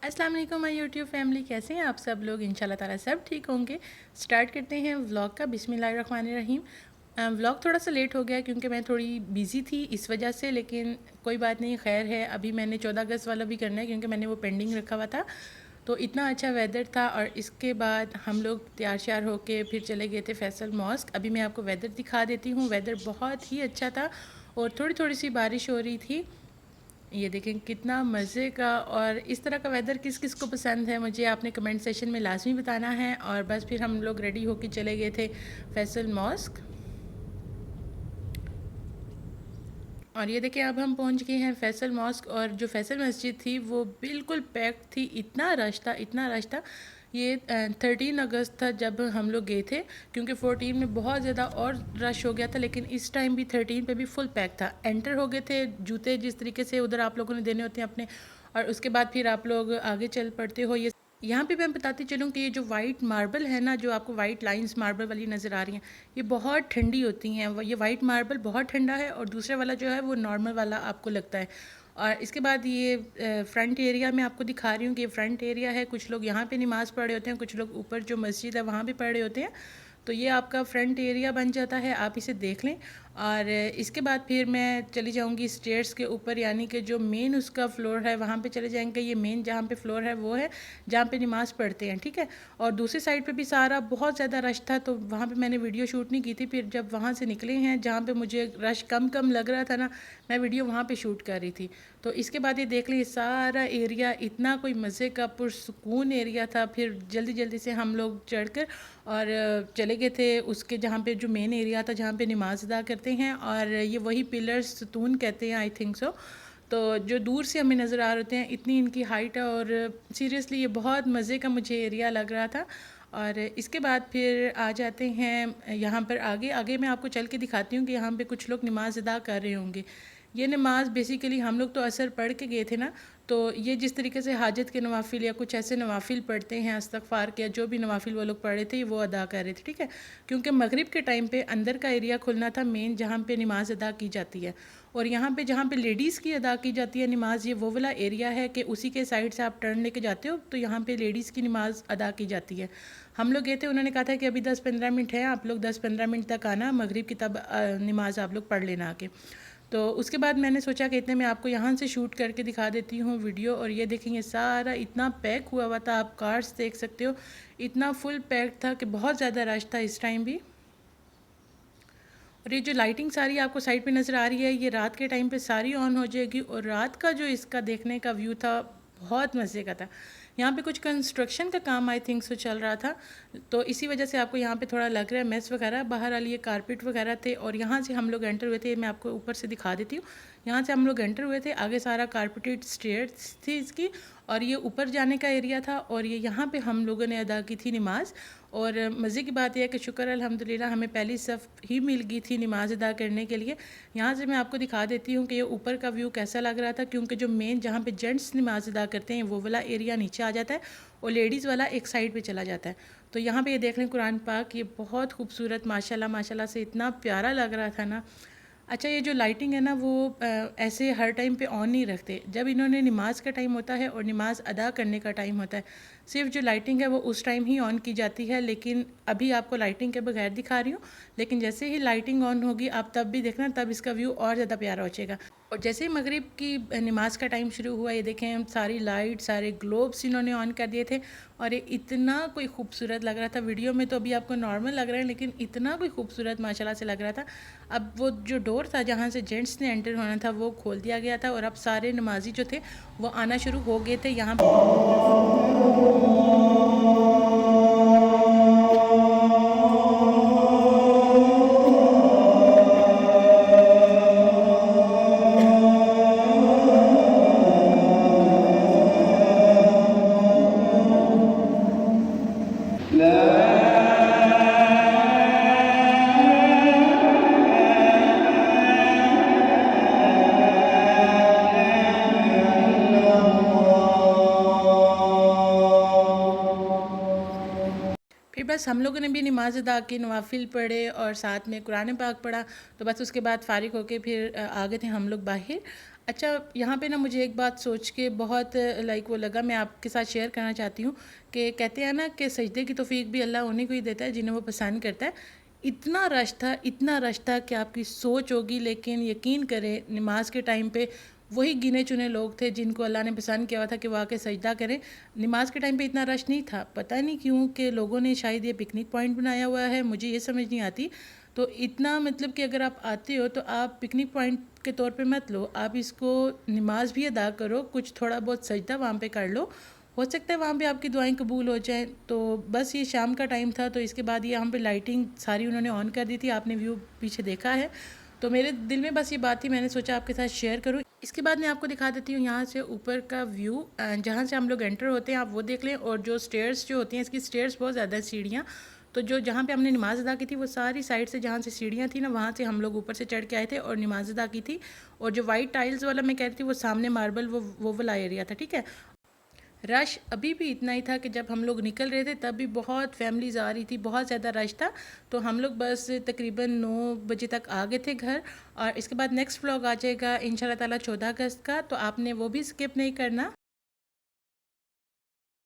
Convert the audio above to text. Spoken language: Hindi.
अस्सलाम वालेकुम माय यूट्यूब फैमिली, कैसे हैं आप सब लोग। इंशाल्लाह ताला सब ठीक होंगे। स्टार्ट करते हैं व्लॉग का। बिस्मिल्लाहिर्रहमानिर्रहीम। व्लॉग थोड़ा सा लेट हो गया क्योंकि मैं थोड़ी बिज़ी थी इस वजह से, लेकिन कोई बात नहीं, खैर है। अभी मैंने 14 अगस्त वाला भी करना है क्योंकि मैंने वो पेंडिंग रखा हुआ था। तो इतना अच्छा वेदर था और इसके बाद हम लोग तैयार श्यार होके फिर चले गए थे फैसल मॉस्क। अभी मैं आपको वेदर दिखा देती हूँ। वेदर बहुत ही अच्छा था और थोड़ी थोड़ी सी बारिश हो रही थी। ये देखें कितना मज़े का। और इस तरह का वेदर किस किस को पसंद है मुझे आपने कमेंट सेशन में लाजमी बताना है। और बस फिर हम लोग रेडी होके चले गए थे फैसल मॉस्क। और ये देखें अब हम पहुंच गए हैं फैसल मॉस्क। और जो फैसल मस्जिद थी वो बिल्कुल पैक थी। इतना रश था, इतना रश था। ये 13 अगस्त था जब हम लोग गए थे, क्योंकि 14 में बहुत ज़्यादा और रश हो गया था, लेकिन इस टाइम भी 13 पे भी फुल पैक था। एंटर हो गए थे, जूते जिस तरीके से उधर आप लोगों ने देने होते हैं अपने, और उसके बाद फिर आप लोग आगे चल पड़ते हो। ये यहाँ पे मैं बताती चलूँ कि ये जो वाइट मार्बल है ना, जो आपको वाइट लाइंस मार्बल वाली नज़र आ रही हैं, ये बहुत ठंडी होती हैं। ये वाइट मार्बल बहुत ठंडा है और दूसरे वाला जो है वो नॉर्मल वाला आपको लगता है। और इसके बाद ये फ्रंट एरिया में आपको दिखा रही हूँ कि ये फ्रंट एरिया है। कुछ लोग यहाँ पे नमाज़ पढ़ रहे होते हैं, कुछ लोग ऊपर जो मस्जिद है वहाँ पे पढ़ रहे होते हैं। तो ये आपका फ्रंट एरिया बन जाता है, आप इसे देख लें। और इसके बाद फिर मैं चली जाऊंगी स्टेयर्स के ऊपर, यानी कि जो मेन उसका फ्लोर है वहाँ पे चले जाएंगे। ये मेन जहाँ पे फ्लोर है वो है जहाँ पे नमाज़ पढ़ते हैं, ठीक है। और दूसरी साइड पे भी सारा बहुत ज़्यादा रश था, तो वहाँ पे मैंने वीडियो शूट नहीं की थी। फिर जब वहाँ से निकले हैं जहाँ पे मुझे रश कम कम लग रहा था ना, मैं वीडियो वहाँ पे शूट कर रही थी। तो इसके बाद ये देख लें सारा एरिया इतना कोई मज़े का पुरसुकून एरिया था। फिर जल्दी जल्दी से हम लोग चढ़कर और चले गए थे उसके जहाँ पे जो मेन एरिया था जहाँ पे नमाज अदा करते हैं। और ये वही पिलर्स सुतून कहते हैं, आई थिंक सो। तो जो दूर से हमें नज़र आ रहे हैं, इतनी इनकी हाइट है और सीरियसली ये बहुत मज़े का मुझे एरिया लग रहा था। और इसके बाद फिर आ जाते हैं यहाँ पर आगे आगे मैं आपको चल के दिखाती हूँ कि यहाँ पे कुछ लोग नमाज अदा कर रहे होंगे। ये नमाज बेसिकली हम लोग तो असर पढ़ के गए थे ना, तो ये जिस तरीके से हाजत के नवाफिल या कुछ ऐसे नवाफिल पढ़ते हैं, इस्तग़फ़ार के जो भी नवाफिल वो लोग पढ़ रहे थे वो अदा कर रहे थे, ठीक है। क्योंकि मगरिब के टाइम पे अंदर का एरिया खुलना था मेन, जहाँ पे नमाज अदा की जाती है। और यहाँ पे जहाँ पे लेडीज़ की अदा की जाती है नमाज, ये वो वाला एरिया है कि उसी के साइड से आप टर्न लेके जाते हो तो यहाँ पे लेडीज़ की नमाज अदा की जाती है। हम लोग गए थे, उन्होंने कहा था कि अभी 10-15 मिनट है, आप लोग 10-15 मिनट तक आना, मगरिब की तब नमाज आप लोग पढ़ लेना आके। तो उसके बाद मैंने सोचा कि इतने में आपको यहाँ से शूट करके दिखा देती हूँ वीडियो। और ये देखेंगे सारा इतना पैक हुआ हुआ था, आप कार्स देख सकते हो, इतना फुल पैक था कि बहुत ज़्यादा रश था इस टाइम भी। और ये जो लाइटिंग सारी आपको साइड पे नज़र आ रही है, ये रात के टाइम पे सारी ऑन हो जाएगी। और रात का जो इसका देखने का व्यू था बहुत मज़े का था। यहाँ पे कुछ कंस्ट्रक्शन का काम आई थिंक सो चल रहा था, तो इसी वजह से आपको यहाँ पे थोड़ा लग रहा है मेस वगैरह। बाहर वाली ये कारपेट वगैरह थे और यहाँ से हम लोग एंटर हुए थे। मैं आपको ऊपर से दिखा देती हूँ। यहाँ से हम लोग एंटर हुए थे, आगे सारा कारपेटेड स्टेयर्स थी इसकी, और ये ऊपर जाने का एरिया था। और ये यहाँ पे हम लोगों ने अदा की थी नमाज। और मज़े की बात यह है कि शुक्र अल्हम्दुलिल्लाह हमें पहली सफ़ ही मिल गई थी नमाज अदा करने के लिए। यहाँ से मैं आपको दिखा देती हूँ कि ये ऊपर का व्यू कैसा लग रहा था, क्योंकि जो मेन जहाँ पे जेंट्स नमाज अदा करते हैं वो वाला एरिया नीचे आ जाता है और लेडीज़ वाला एक साइड पे चला जाता है। तो यहाँ पे ये देख लें कुरान पाक, ये बहुत खूबसूरत माशाल्लाह माशाल्लाह से इतना प्यारा लग रहा था ना। अच्छा, ये जो लाइटिंग है ना वो ऐसे हर टाइम पे ऑन नहीं रखते। जब इन्होंने नमाज का टाइम होता है और नमाज अदा करने का टाइम होता है, सिर्फ जो लाइटिंग है वो उस टाइम ही ऑन की जाती है। लेकिन अभी आपको लाइटिंग के बगैर दिखा रही हूँ, लेकिन जैसे ही लाइटिंग ऑन होगी आप तब भी देखना, तब इसका व्यू और ज़्यादा प्यारा हो जाएगा। और जैसे ही मगरिब की नमाज का टाइम शुरू हुआ, ये देखें सारी लाइट सारे ग्लोब्स इन्होंने ऑन कर दिए थे। और ये इतना कोई खूबसूरत लग रहा था। वीडियो में तो अभी आपको नॉर्मल लग रहा है, लेकिन इतना कोई खूबसूरत माशाल्लाह से लग रहा था। अब वो जो डोर था जहाँ से जेंट्स ने एंटर होना था वो खोल दिया गया था, और अब सारे नमाजी जो थे वो आना शुरू हो गए थे यहाँ फिर बस हम लोगों ने भी नमाज अदा की, नवाफिल पढ़े और साथ में कुरान पाक पढ़ा। तो बस उसके बाद फ़ारिग होके फिर आ गए थे हम लोग बाहर। अच्छा, यहाँ पे ना मुझे एक बात सोच के बहुत लाइक वो लगा, मैं आपके साथ शेयर करना चाहती हूँ कि कहते हैं ना कि सजदे की तौफीक भी अल्लाह उन्हीं को ही देता है जिन्हें वो पसंद करता है। इतना रश था कि आपकी सोच होगी, लेकिन यकीन करें नमाज के टाइम पे वही गिने चुने लोग थे जिनको अल्लाह ने पसंद किया हुआ था कि वो आके सजदा करें। नमाज के टाइम पे इतना रश नहीं था, पता नहीं क्यों कि लोगों ने शायद ये पिकनिक पॉइंट बनाया हुआ है, मुझे ये समझ नहीं आती। तो इतना मतलब कि अगर आप आते हो तो आप पिकनिक पॉइंट के तौर पे मत लो, आप इसको नमाज भी अदा करो, कुछ थोड़ा बहुत सजदा वहाँ पे कर लो, हो सकता है वहाँ पे आपकी दुआएं कबूल हो जाएं। तो बस ये शाम का टाइम था, तो इसके बाद ये यहाँ पे लाइटिंग सारी उन्होंने ऑन कर दी थी, आपने व्यू पीछे देखा है। तो मेरे दिल में बस ये बात थी, मैंने सोचा आपके साथ शेयर करूँ। इसके बाद मैं आपको दिखा देती हूँ यहाँ से ऊपर का व्यू, जहाँ से हम लोग एंटर होते हैं आप वो देख लें। और जो स्टेयर्स जो होती हैं, इसकी स्टेयर्स बहुत ज़्यादा सीढ़ियाँ, तो जो जहाँ पे हमने नमाज़ अदा की थी वो सारी साइड से जहाँ से सीढ़ियाँ थी ना, वहाँ से हम लोग ऊपर से चढ़ के आए थे और नमाज़ अदा की थी। और जो वाइट टाइल्स वाला मैं कह रही थी वो सामने मार्बल वो वाला एरिया था, ठीक है। रश अभी भी इतना ही था कि जब हम लोग निकल रहे थे तब भी बहुत फैमिलीज आ रही थी, बहुत ज़्यादा रश था। तो हम लोग बस तकरीबन 9 बजे तक आ गए थे घर। और इसके बाद नेक्स्ट व्लॉग आ जाएगा इंशाल्लाह ताला 14 अगस्त का, तो आपने वो भी स्किप नहीं करना।